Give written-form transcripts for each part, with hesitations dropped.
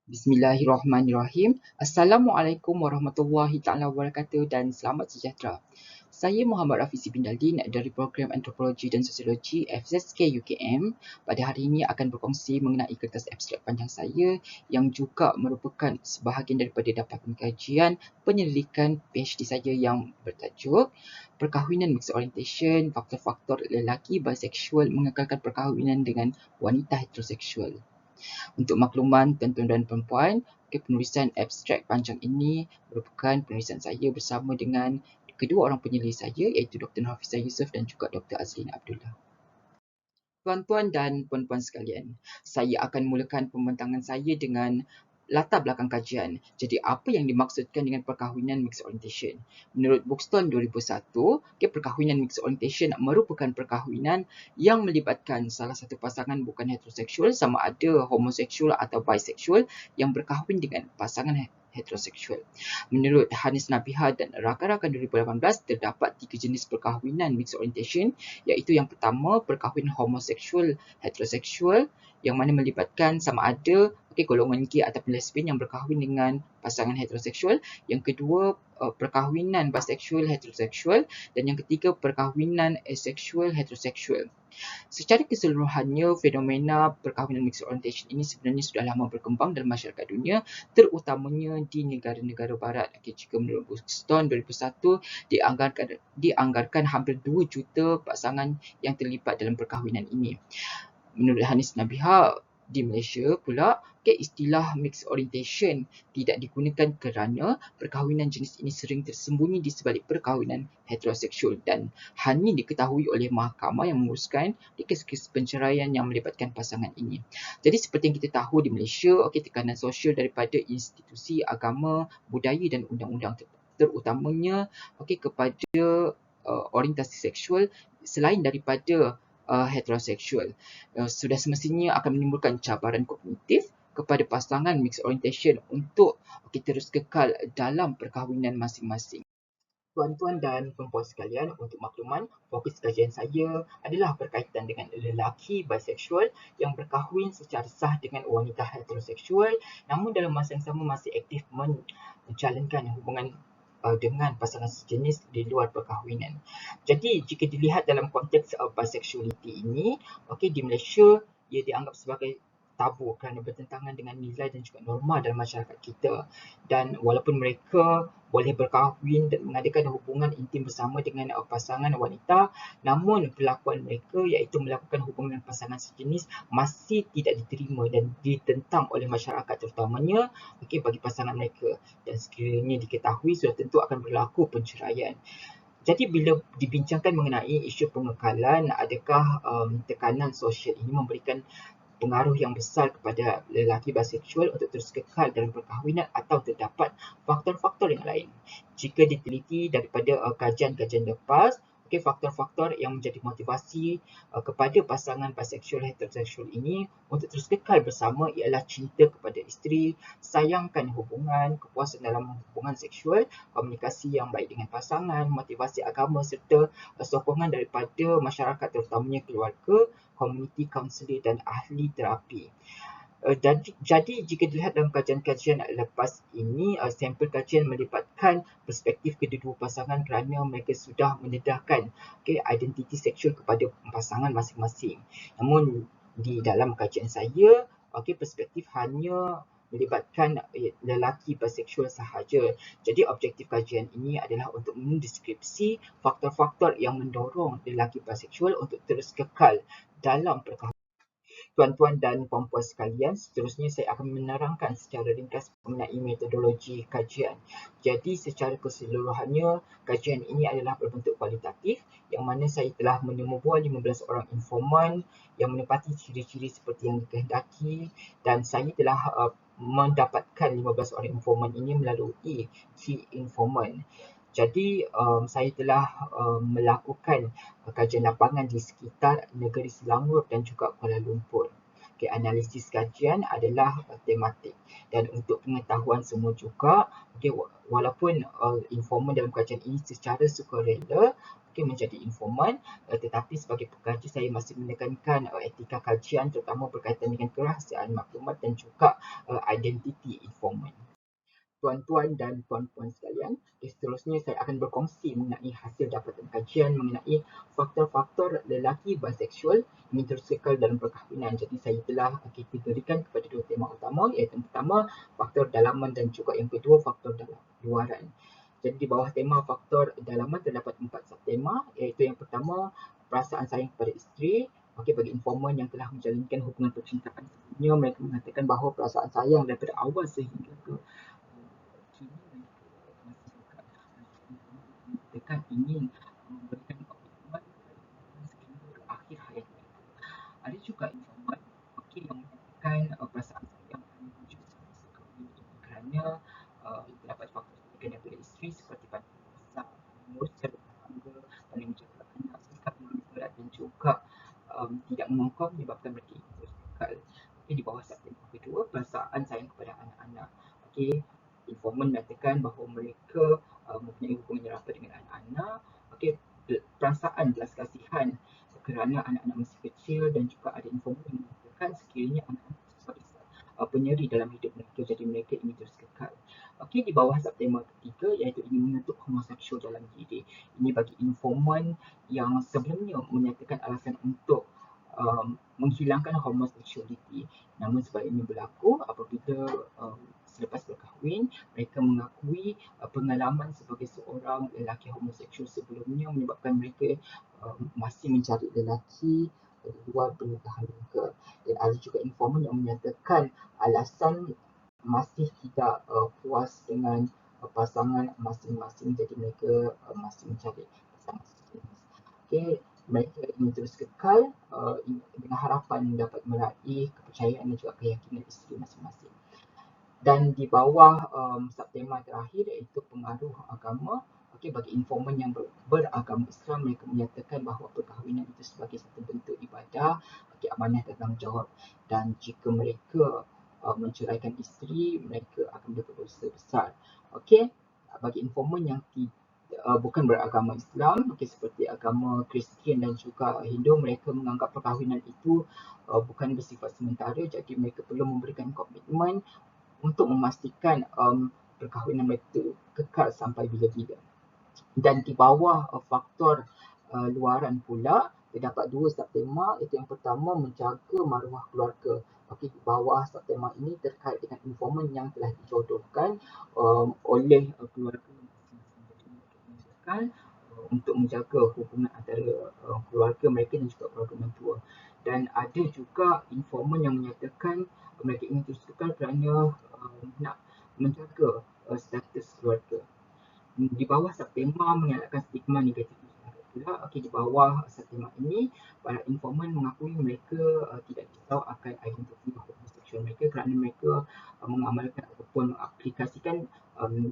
Bismillahirrahmanirrahim. Assalamualaikum warahmatullahi taala wabarakatuh dan selamat sejahtera. Saya Muhammad Rafizi bin Daldin dari program Antropologi dan Sosiologi FZK UKM. Pada hari ini akan berkongsi mengenai kertas abstrak panjang saya yang juga merupakan sebahagian daripada daftar kajian penyelidikan PhD saya yang bertajuk Perkahwinan Mixed Orientation, Faktor-faktor lelaki biseksual mengekalkan perkahwinan dengan wanita heteroseksual. Untuk makluman tuan-tuan dan perempuan, penulisan abstrak panjang ini merupakan penulisan saya bersama dengan kedua orang penyelidik saya iaitu Dr. Hafizah Yusof dan juga Dr. Azlina Abdullah. Tuan-tuan dan puan-puan sekalian, saya akan mulakan pembentangan saya dengan latar belakang kajian. Jadi apa yang dimaksudkan dengan perkahwinan mixed orientation? Menurut Buxton 2001, perkahwinan mixed orientation merupakan perkahwinan yang melibatkan salah satu pasangan bukan heteroseksual sama ada homoseksual atau biseksual yang berkahwin dengan pasangan heteroseksual. Menurut Hanis Nabihah dan rakan-rakan 2018, terdapat 3 jenis perkahwinan mixed orientation, iaitu yang pertama, perkahwinan homoseksual heteroseksual yang mana melibatkan sama ada golongan gay ataupun lesbian yang berkahwin dengan pasangan heteroseksual. Yang kedua, perkahwinan biseksual heteroseksual, dan yang ketiga, perkahwinan aseksual heteroseksual. Secara keseluruhannya, fenomena perkahwinan mixed orientation ini sebenarnya sudah lama berkembang dalam masyarakat dunia, terutamanya di negara-negara barat. Jika menurut Buxton 2001, dianggarkan hampir 2 juta pasangan yang terlibat dalam perkahwinan ini. Menurut Hanis Nabihah, di Malaysia pula, istilah mixed orientation tidak digunakan kerana perkahwinan jenis ini sering tersembunyi di sebalik perkahwinan heteroseksual dan hanya diketahui oleh mahkamah yang menguruskan kes-kes penceraian yang melibatkan pasangan ini. Jadi seperti yang kita tahu di Malaysia, tekanan sosial daripada institusi agama, budaya dan undang-undang terutamanya kepada orientasi seksual selain daripada heteroseksual sudah semestinya akan menimbulkan cabaran kognitif kepada pasangan mixed orientation untuk terus kekal dalam perkahwinan masing-masing. Tuan-tuan dan perempuan sekalian, untuk makluman, fokus kajian saya adalah berkaitan dengan lelaki biseksual yang berkahwin secara sah dengan wanita heteroseksual, namun dalam masa yang sama masih aktif menjalankan hubungan dengan pasangan sejenis di luar perkahwinan. Jadi jika dilihat dalam konteks bisexuality ini, di Malaysia ia dianggap sebagai tabu kerana bertentangan dengan nilai dan juga norma dalam masyarakat kita. Dan walaupun mereka boleh berkahwin dan mengadakan hubungan intim bersama dengan pasangan wanita, namun perlakuan mereka iaitu melakukan hubungan dengan pasangan sejenis masih tidak diterima dan ditentang oleh masyarakat terutamanya bagi pasangan mereka. Dan sekiranya diketahui sudah tentu akan berlaku penceraian. Jadi bila dibincangkan mengenai isu pengekalan, adakah tekanan sosial ini memberikan pengaruh yang besar kepada lelaki biseksual untuk terus kekal dalam perkahwinan atau terdapat faktor-faktor yang lain? Jika diteliti daripada kajian-kajian lepas, faktor-faktor yang menjadi motivasi kepada pasangan biseksual heteroseksual ini untuk terus kekal bersama ialah cinta kepada isteri, sayangkan hubungan, kepuasan dalam hubungan seksual, komunikasi yang baik dengan pasangan, motivasi agama serta sokongan daripada masyarakat terutamanya keluarga, community counselor dan ahli terapi. Jadi jika dilihat dalam kajian-kajian lepas ini, sampel kajian melibatkan perspektif kedua-dua pasangan kerana mereka sudah mendedahkan identiti seksual kepada pasangan masing-masing. Namun di dalam kajian saya, perspektif hanya melibatkan lelaki biseksual sahaja. Jadi objektif kajian ini adalah untuk mendeskripsi faktor-faktor yang mendorong lelaki biseksual untuk terus kekal dalam perkahwinan. Tuan-tuan dan puan-puan sekalian, seterusnya saya akan menerangkan secara ringkas mengenai metodologi kajian. Jadi secara keseluruhannya, kajian ini adalah berbentuk kualitatif yang mana saya telah menemubual 15 orang informan yang menepati ciri-ciri seperti yang dikehendaki dan saya telah mendapatkan 15 orang informan ini melalui key informant. Jadi saya telah melakukan kajian lapangan di sekitar negeri Selangor dan juga Kuala Lumpur. Analisis kajian adalah tematik dan untuk pengetahuan semua juga, walaupun informan dalam kajian ini secara sukarela, menjadi informan, tetapi sebagai pekerja saya masih menekankan etika kajian terutama berkaitan dengan kerahsiaan maklumat dan juga identiti informan. Tuan-tuan dan puan-puan sekalian, seterusnya saya akan berkongsi mengenai hasil dapatan kajian mengenai faktor-faktor lelaki biseksual yang terus kekal dalam perkahwinan. Jadi saya telah kategorikan kepada dua tema utama, iaitu yang pertama faktor dalaman dan juga yang kedua faktor dalam luaran. Jadi di bawah tema faktor dalaman terdapat 4 subtema, iaitu yang pertama perasaan sayang kepada isteri. Bagi informan yang telah menjalinkan hubungan percintaan sebelumnya, mereka mengatakan bahawa perasaan sayang daripada awal sehingga ke kini masih juga mereka ingin memberikan komitmen sehingga ke akhir hayat mereka. Ada juga informan yang menyatakan perasaan sayang akan wujud semasa kahwin ini kerana terdapat faktor pendidikan daripada isteri seperti pandang masak, menguruskan rumah tangga, pandang menjaga anak, sikap mengambil berat dan juga tidak mengongkong menyebabkan mereka ingin terus kekal. Di bawah subtema kedua, perasaan sayang kepada anak-anak. Informan mengatakan bahawa mereka mempunyai hubungan yang rapat dengan anak-anak. Perasaan belas kasihan kerana anak-anak masih kecil dan juga ada informan yang mengatakan sekiranya anak-anak sebagai penyeri dalam hidup mereka, jadi mereka ingin terus kekal. Di bawah subtema ketiga, iaitu ingin menutup homoseksual dalam diri. Ini bagi informan yang sebelumnya menyatakan alasan untuk menghilangkan homoseksualiti. Namun sebab ini berlaku apabila selepas berkahwin, mereka mengakui pengalaman sebagai seorang lelaki homoseksual sebelumnya menyebabkan mereka masih mencari lelaki di luar pernikahan mereka. Dan ada juga informan yang menyatakan alasan masih tidak puas dengan pasangan masing-masing, jadi mereka masih mencari pasangan sejenis. Mereka ingin terus kekal dengan harapan dapat meraih kepercayaan dan juga keyakinan isteri masing-masing. Dan di bawah subtema terakhir iaitu pengaruh agama. Bagi informan yang beragama Islam, mereka menyatakan bahawa perkahwinan itu sebagai satu bentuk ibadah, amanah dan tanggungjawab. Dan jika mereka menceraikan isteri, mereka akan berdosa besar. Bagi informan yang bukan beragama Islam, seperti agama Kristian dan juga Hindu, mereka menganggap perkahwinan itu bukan bersifat sementara, jadi mereka perlu memberikan komitmen untuk memastikan perkahwinan mereka kekal sampai bila-bila. Dan di bawah faktor luaran pula, terdapat dua subtema. Itu yang pertama, menjaga maruah keluarga. Di bawah subtema ini terkait dengan informan yang telah dijodohkan oleh keluarga masing-masing untuk menjaga hubungan antara keluarga mereka dan juga keluarga mentua. Dan ada juga informan yang menyatakan mereka ingin terus kekal kerana nak menjaga status keluarga. Di bawah subtema mengelakkan stigma negatif pula. Di bawah subtema ini, para informan mengakui mereka tidak risau akan identiti homoseksual mereka kerana mereka mengamalkan ataupun mengaplikasikan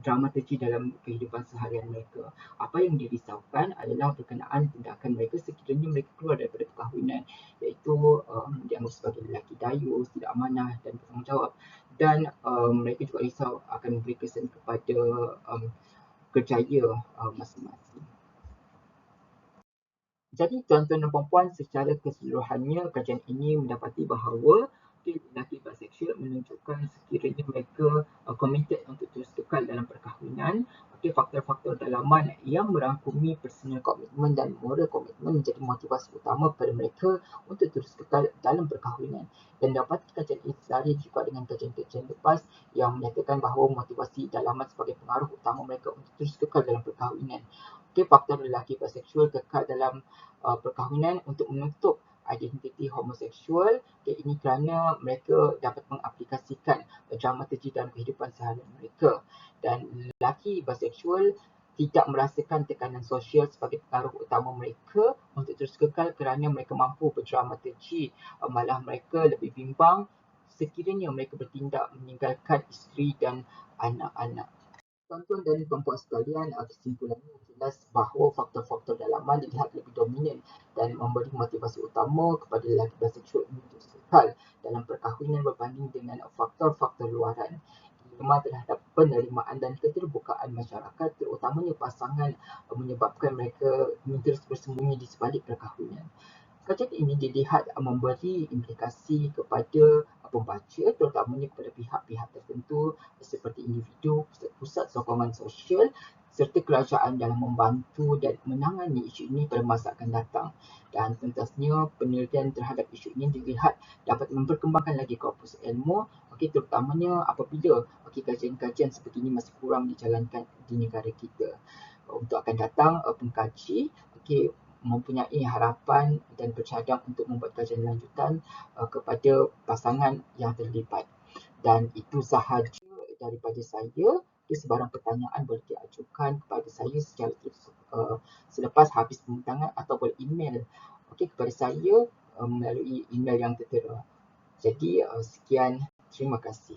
dramaturgi dalam kehidupan seharian mereka. Apa yang dirisaukan adalah berkenaan tindakan mereka sekiranya mereka keluar daripada perkahwinan, iaitu dianggap sebagai lelaki dayus, tidak amanah dan bertanggungjawab. Dan mereka juga risau akan memberi kesan kepada kerjaya masing-masing. Jadi tuan-tuan dan puan-puan, secara keseluruhannya kajian ini mendapati bahawa lelaki biseksual menunjukkan sekiranya mereka committed untuk terus kekal dalam perkahwinan. Faktor-faktor dalaman yang merangkumi personal komitmen dan moral komitmen menjadi motivasi utama kepada mereka untuk terus kekal dalam perkahwinan. Dan dapat kajian ini selari juga dengan kajian-kajian lepas yang menyatakan bahawa motivasi dalaman sebagai pengaruh utama mereka untuk terus kekal dalam perkahwinan. Faktor lelaki biseksual kekal dalam perkahwinan untuk menutup identiti homoseksual. Ini kerana mereka dapat mengaplikasikan dramaturgi dalam kehidupan seharian mereka. Dan lelaki biseksual tidak merasakan tekanan sosial sebagai pengaruh utama mereka untuk terus kekal kerana mereka mampu berdramaturgi. Malah mereka lebih bimbang sekiranya mereka bertindak meninggalkan isteri dan anak-anak. Tuan-tuan dan puan-puan sekalian, kesimpulannya jelas bahawa faktor-faktor dalaman dilihat lebih dominan dan memberi motivasi utama kepada lelaki biseksual untuk kekal dalam perkahwinan berbanding dengan faktor-faktor luaran. Dilema terhadap penerimaan dan keterbukaan masyarakat, terutamanya pasangan, menyebabkan mereka ingin terus bersembunyi di sebalik perkahwinan. Kajian ini dilihat memberi implikasi kepada pembaca, terutamanya kepada pihak-pihak tertentu seperti individu, pusat sokongan sosial serta kerajaan dalam membantu dan menangani isu ini pada masa akan datang. Dan tentunya penelitian terhadap isu ini dilihat dapat memperkembangkan lagi korpus ilmu, terutamanya apabila kajian-kajian seperti ini masih kurang dijalankan di negara kita. Untuk akan datang, pengkaji mempunyai harapan dan bercadang untuk membuat kajian lanjutan kepada pasangan yang terlibat. Dan itu sahaja daripada saya. Sebarang pertanyaan boleh diajukan kepada saya secara selepas habis pembintangan atau boleh email kepada saya melalui email yang tertera. Jadi sekian, terima kasih.